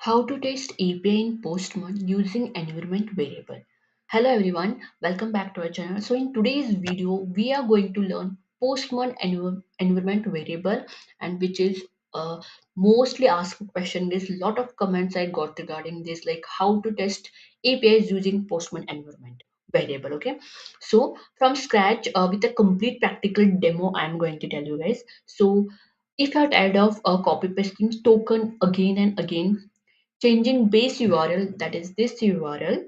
How to test API in Postman using environment variable. Hello everyone, welcome back to our channel. So in today's video, we are going to learn Postman environment variable, and which is mostly asked question. There's a lot of comments I got regarding this, like how to test APIs using Postman environment variable. Okay, so from scratch with a complete practical demo, I'm going to tell you guys. So if you're tired of copy pasting token again and again, changing base URL, that is this URL,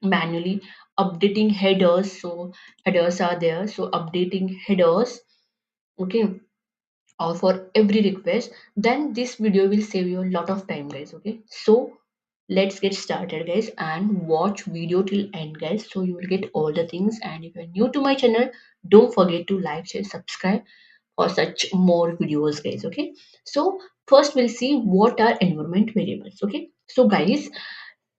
manually, updating headers, so headers are there, so updating headers, okay, or for every request, then this video will save you a lot of time, guys. Okay, so let's get started, guys, and watch video till end, guys, so you will get all the things. And if you're new to my channel, don't forget to like, share, subscribe for such more videos, guys. Okay, so first we'll see what are environment variables. Okay, so guys,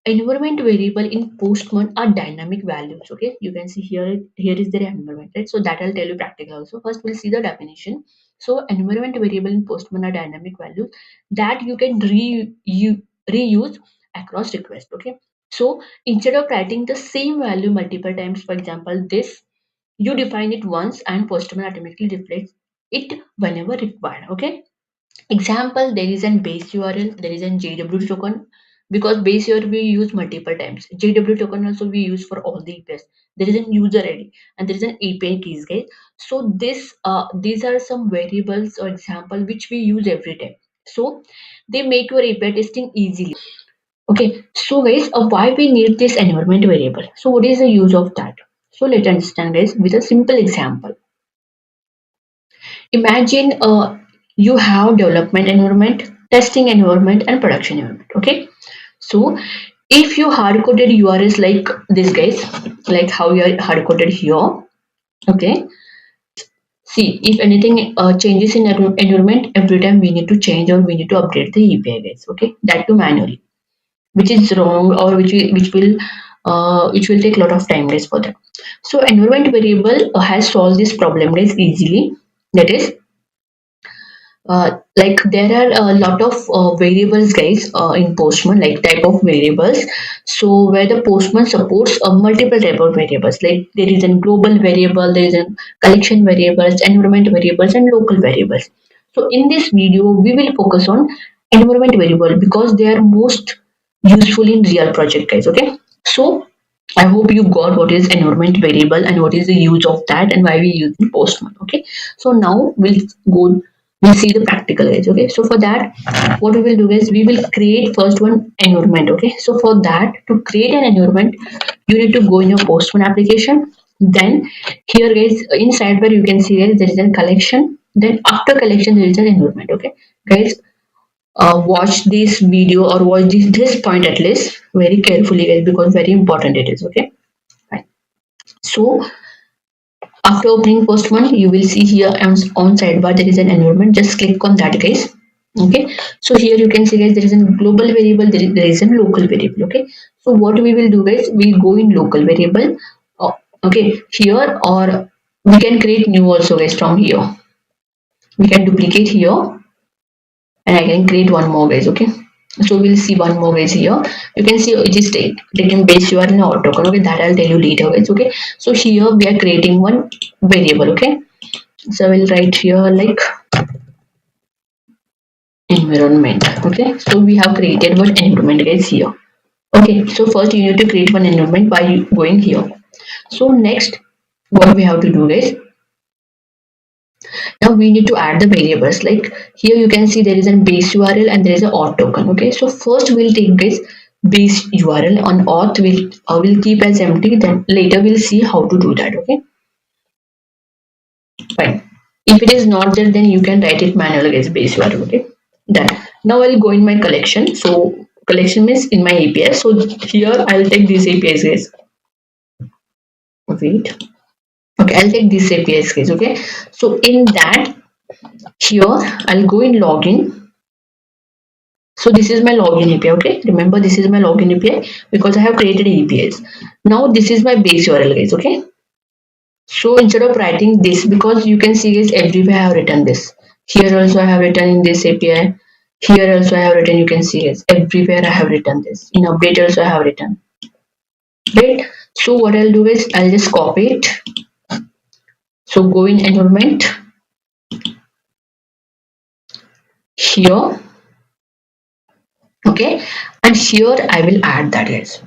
environment variable in Postman are dynamic values. Okay, you can see here is their environment, right? So that I'll tell you practical also. First we'll see the definition. So environment variable in Postman are dynamic values that you can reuse across requests. Okay, so instead of writing the same value multiple times, for example this, you define it once and Postman automatically reflects it whenever required. Okay, example, there is an base URL, there is an JW token, because base URL we use multiple times. JW token also we use for all the APIs. There is an user ID and there is an API keys, guys. So these are some variables or example which we use every time. So they make your API testing easily. Okay, so guys, why we need this environment variable? So what is the use of that? So let's understand, guys, with a simple example. Imagine you have development environment, testing environment, and production environment. Okay, so if you hard coded URLs like this, guys, like how you are hard coded here. Okay, see if anything changes in environment, every time we need to change or we need to update the API, guys. Okay, that too manually, which is wrong, or which will take a lot of time, guys, for that. So environment variable has solved this problem, guys, easily. That is, like there are a lot of variables, guys, in Postman, like type of variables. So where the Postman supports a multiple type of variables, like there is a global variable, there is a collection variables, environment variables, and local variables. So in this video we will focus on environment variable because they are most useful in real project, guys. Okay, so I hope you got what is environment variable and what is the use of that and why we use in Postman. Okay, so now we'll see the practical, guys. Okay, so for that, what we will do is we will create first one environment. Okay, so for that, to create an environment, you need to go in your Postman application. Then here, guys, in sidebar you can see, guys, there is a collection. Then after collection there is an environment. Okay, guys, watch this video or watch this point at least very carefully, guys, because very important it is. Okay, fine. So after opening Postman, you will see here on sidebar there is an environment. Just click on that, guys. Okay, so here you can see, guys, there is a global variable, there is a local variable. Okay, so what we will do, guys, we'll go in local variable. Okay, here, or we can create new also, guys. From here we can duplicate here and I can create one more, guys. Okay, so we'll see one more, guys. Here you can see it is taking base URL and auto token. Okay, that I'll tell you later, guys. Okay, so here we are creating one variable. Okay, so we'll write here like environment. Okay, so we have created one environment, guys, here. Okay, so first you need to create one environment by going here. So next, what we have to do, guys, now we need to add the variables. Like here you can see there is a base URL and there is a auth token. Okay, so first we'll take this base URL on auth, will keep as empty, then later we'll see how to do that. Okay, fine. If it is not there, then you can write it manually as base URL. Okay, done. Now I'll go in my collection. So collection means in my API. So here I'll take these APIs, guys. Wait. Okay, I'll take these APIs, guys. Okay, so in that, here I'll go in login. So this is my login API. Okay, remember this is my login API because I have created APIs. Now this is my base URL, guys. Okay, so instead of writing this, because you can see, guys, everywhere I have written this. Here also I have written in this API. Here also I have written, you can see it. Everywhere I have written this. In update also I have written. Right? So what I'll do is I'll just copy it. So go in environment here. Okay. And here I will add that guys.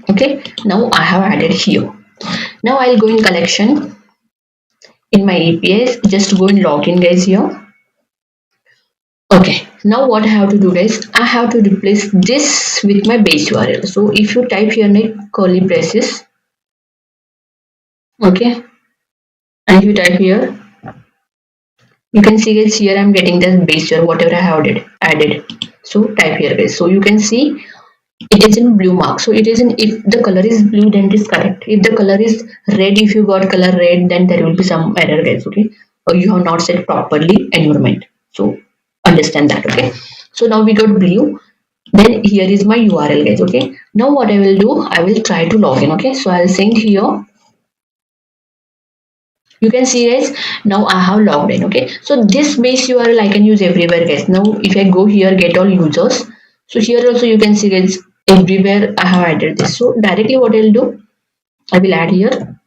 Okay. Now I have added here. Now I'll go in collection in my APIs. Just go and log in guys here. Okay, now what I have to do guys, I have to replace this with my base URL. So if you type here like curly braces, okay, and if you type here, you can see guys here I'm getting the base URL whatever I have added. So type here guys. So you can see it is in blue mark. So it is in, if the color is blue then it is correct. If the color is red, if you got color red, then there will be some error guys. Okay, or you have not set properly environment. So understand that. Okay, so now we got blue. Then here is my URL guys. Okay, now what I will do, I will try to log in. Okay, so I'll send here. You can see guys, now I have logged in. Okay, so this base URL I can use everywhere guys. Now if I go here, get all users, so here also you can see guys, everywhere I have added this. So directly what I'll do, I will add here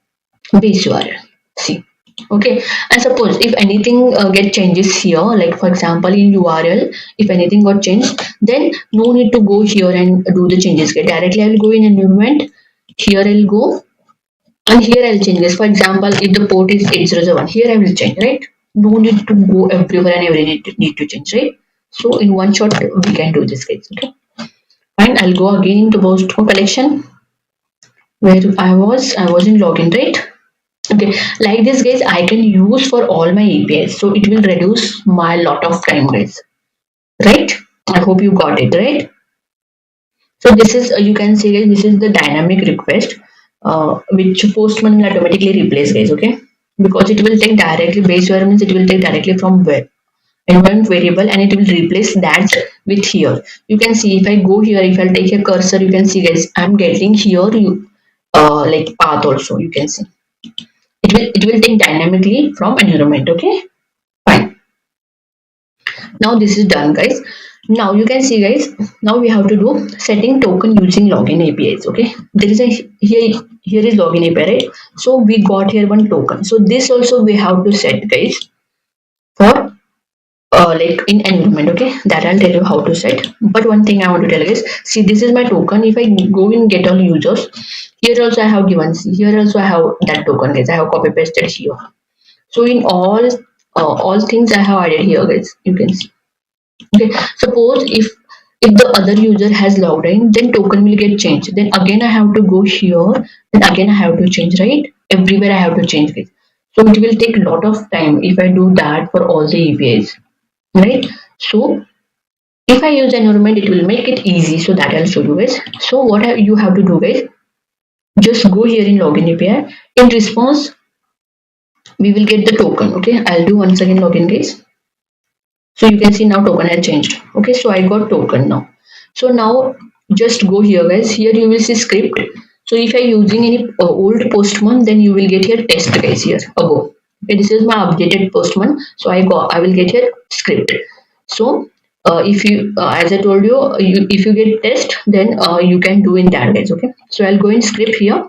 base URL. See, okay, and suppose if anything get changes here, like for example in URL, if anything got changed, then no need to go here and do the changes. Okay, directly I will go in environment. Here I'll go and here I'll change this. For example, if the port is 8001, here I will change, right? No need to go everywhere and every need to change, right? So in one shot we can do this guys. Okay, and I'll go again into post collection where I was in login, right? Okay, like this guys I can use for all my APIs, so it will reduce my lot of time guys, right? I hope you got it right. So this is you can see guys, this is the dynamic request which Postman will automatically replace guys. Okay, because it will take directly base URL means it will take directly from where environment variable and it will replace that with here. You can see if I go here, if I'll take a cursor, you can see guys I'm getting here you like path also. You can see it will take dynamically from environment. Okay, fine. Now this is done guys. Now you can see guys, now we have to do setting token using login APIs. Okay, there is a here is login API, right? So we got here one token, so this also we have to set guys for like in environment. Okay, that I'll tell you how to set. But one thing I want to tell you guys, see this is my token. If I go in get all users, here also I have given, see here also I have that token guys, I have copy pasted here. So in all things I have added here guys, you can see. Okay, suppose if the other user has logged in, then token will get changed. Then again I have to go here, then again I have to change, right? Everywhere I have to change it. So it will take a lot of time if I do that for all the APIs, right? So if I use environment, it will make it easy. So that I'll show you guys. So what you have to do guys, just go here in login API. In response, we will get the token. Okay, I'll do once again login guys. So you can see now token has changed. Okay, so I got token now. So now just go here guys, here you will see script. So if I using any old Postman, then you will get here test guys here above. Okay, this is my updated Postman, so I will get here script. So if you as I told you, if you get test, then you can do in that guys. Okay, so I'll go in script here.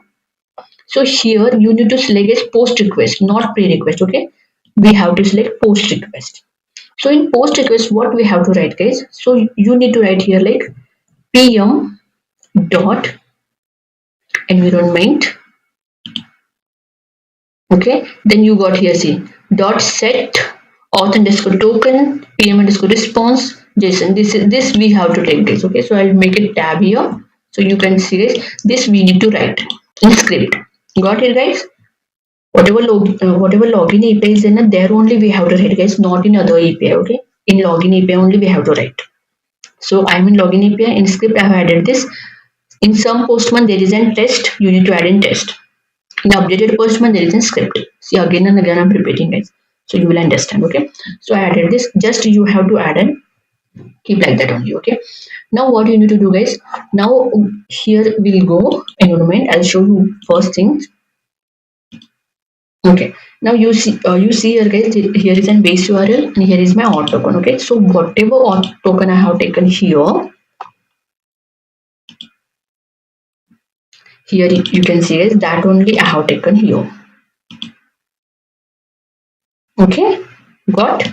So here you need to select as post request, not pre request. Okay, we have to select post request. So in post request, what we have to write guys, so you need to write here like pm dot environment. Okay, then you got here, see, dot set auth underscore token pm underscore response json. This we have to take this. Okay, so I'll make it tab here, so you can see this we need to write in script. Got it guys? Whatever login API is in there only we have to write guys, not in other API. Okay, in login API only we have to write. So I'm in login API. In script I have added this. In some Postman there is a test, you need to add in test. In updated Postman there is a script. See, again and again I'm repeating guys, so you will understand. Okay, so I added this, just you have to add and keep like that only. Okay, now what you need to do guys, now here we'll go environment. I'll show you first thing. Okay, now you see here guys, here is an base URL and here is my auth token. Okay, so whatever auth token I have taken here you can see is that only I have taken here. Okay, got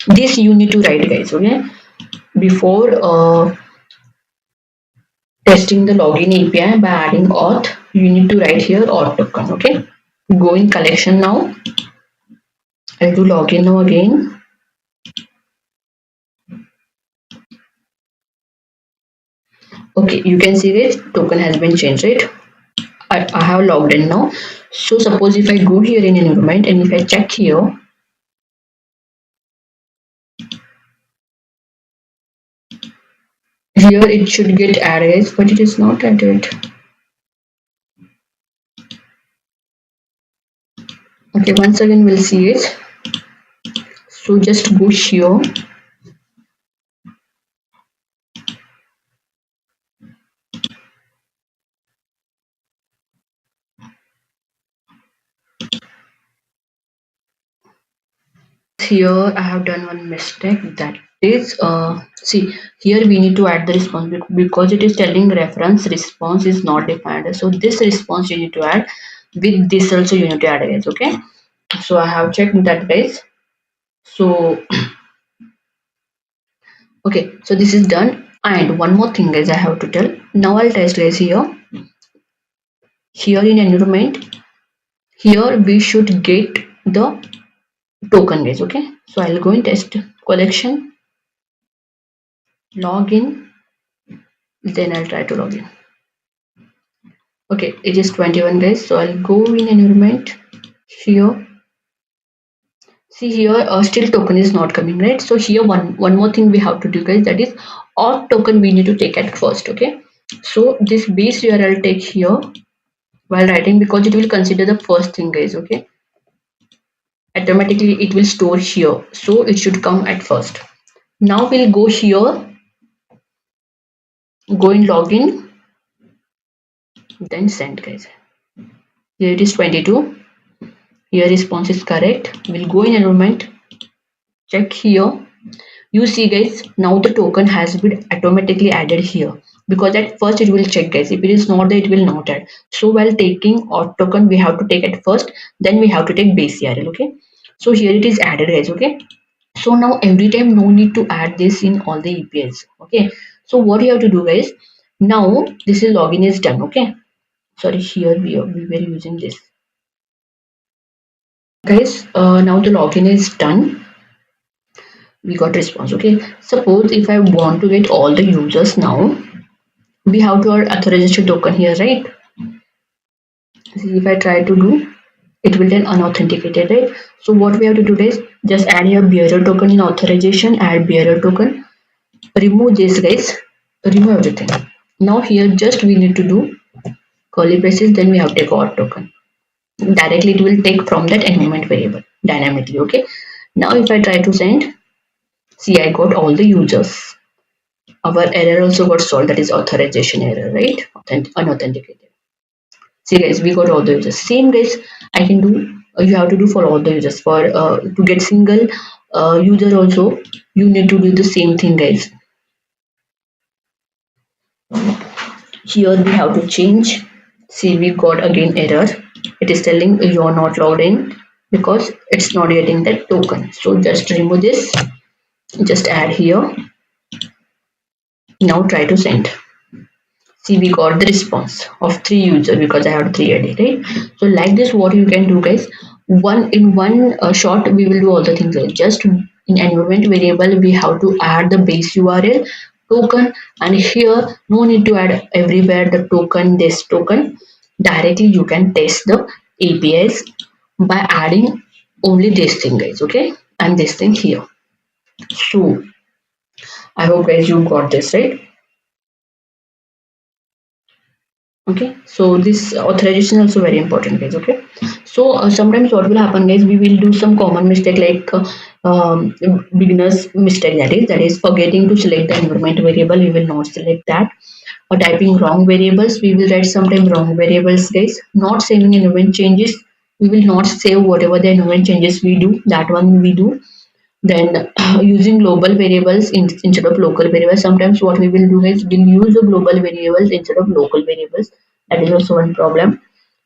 this you need to write guys. Okay, before testing the login API by adding auth, you need to write here auth token. Okay, go in collection now. I'll do login now again. Okay, you can see this token has been changed, right? I have logged in now. So suppose if I go here in environment and if I check here, here it should get added, but it is not added. Okay, once again we'll see it. So just go here. Here I have done one mistake, that is see here we need to add the response because it is telling reference response is not defined. So this response you need to add, with this also you need to add it. Okay, so I have checked that guys. So okay, so this is done. And one more thing guys I have to tell. Now I'll test guys here in environment. Here we should get the token guys. Okay, so I'll go in test collection, login, then I'll try to log in. Okay, it is 21 guys, so I'll go in environment here. See here still token is not coming, right? So here one more thing we have to do guys, that is auth token we need to take at first. Okay, so this base URL take here while writing because it will consider the first thing guys. Okay, automatically it will store here, so it should come at first. Now we'll go here, go in login, then send guys. Here it is 22. Here response is correct. We'll go in environment, check here. You see guys, now the token has been automatically added here because at first it will check guys, if it is not there it will not add. So while taking auth token we have to take at first, then we have to take base URL. Okay, so here it is added guys. Okay, so now every time no need to add this in all the APIs. Okay, so what you have to do guys, now this is login is done. Okay, sorry, here we were using this guys. Now the login is done, we got response. Okay, suppose if I want to get all the users now, we have to add authorization token here, right? See, if I try to do, it will then unauthenticated, right? So what we have to do is just add your bearer token in authorization, add bearer token, remove this guys, remove everything. Now here just we need to do curly braces, then we have to take auth token. Directly it will take from that environment variable dynamically. Okay, now if I try to send, see I got all the users. Our error also got solved, that is authorization error, right? Unauthenticated. See guys, we got all the users. Same guys I can do, you have to do for all the users. For to get single user also you need to do the same thing guys. Here we have to change. See, we got again error, it is telling you are not logged in because it's not getting that token. So just remove this, just add here. Now try to send. See, we got the response of 3 users because I have 3 ID, right? So like this, what you can do guys, one shot we will do all the things. Just in environment variable we have to add the base URL token, and here no need to add everywhere the token, this token. Directly you can test the APIs by adding only this thing guys. Okay, and this thing here. So I hope guys you got this, right? Okay, so this authorization also very important guys. Okay, so sometimes what will happen guys, we will do some common mistake like beginners mistake, that is forgetting to select the environment variable. We will not select that, or typing wrong variables. We will write sometimes wrong variables guys, not saving environment changes. We will not save whatever the environment changes we do, that one we do. Then using global variables instead of local variables. Sometimes what we will do is we'll use the global variables instead of local variables. That is also one problem.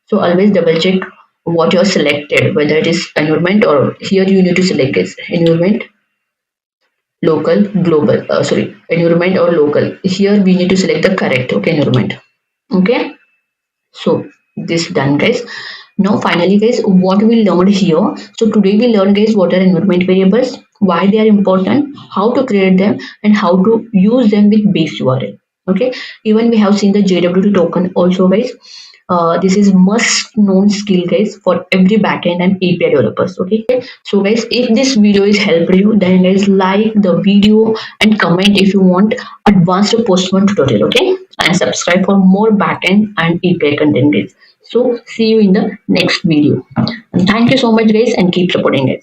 So always double check what you're selected, whether it is environment, or here you need to select is environment, local, global. Sorry, environment or local. Here we need to select the correct, okay, environment. Okay. So this done, guys. Now finally, guys, what we learned here. So today we learned, guys, what are environment variables, why they are important, how to create them, and how to use them with base URL. Okay. Even we have seen the JWT token also, guys. This is must known skill, guys, for every backend and API developers. Okay. So guys, if this video is helped you, then guys like the video and comment if you want advanced Postman tutorial. Okay, and subscribe for more backend and API content, guys. So see you in the next video. And thank you so much, guys, and keep supporting it.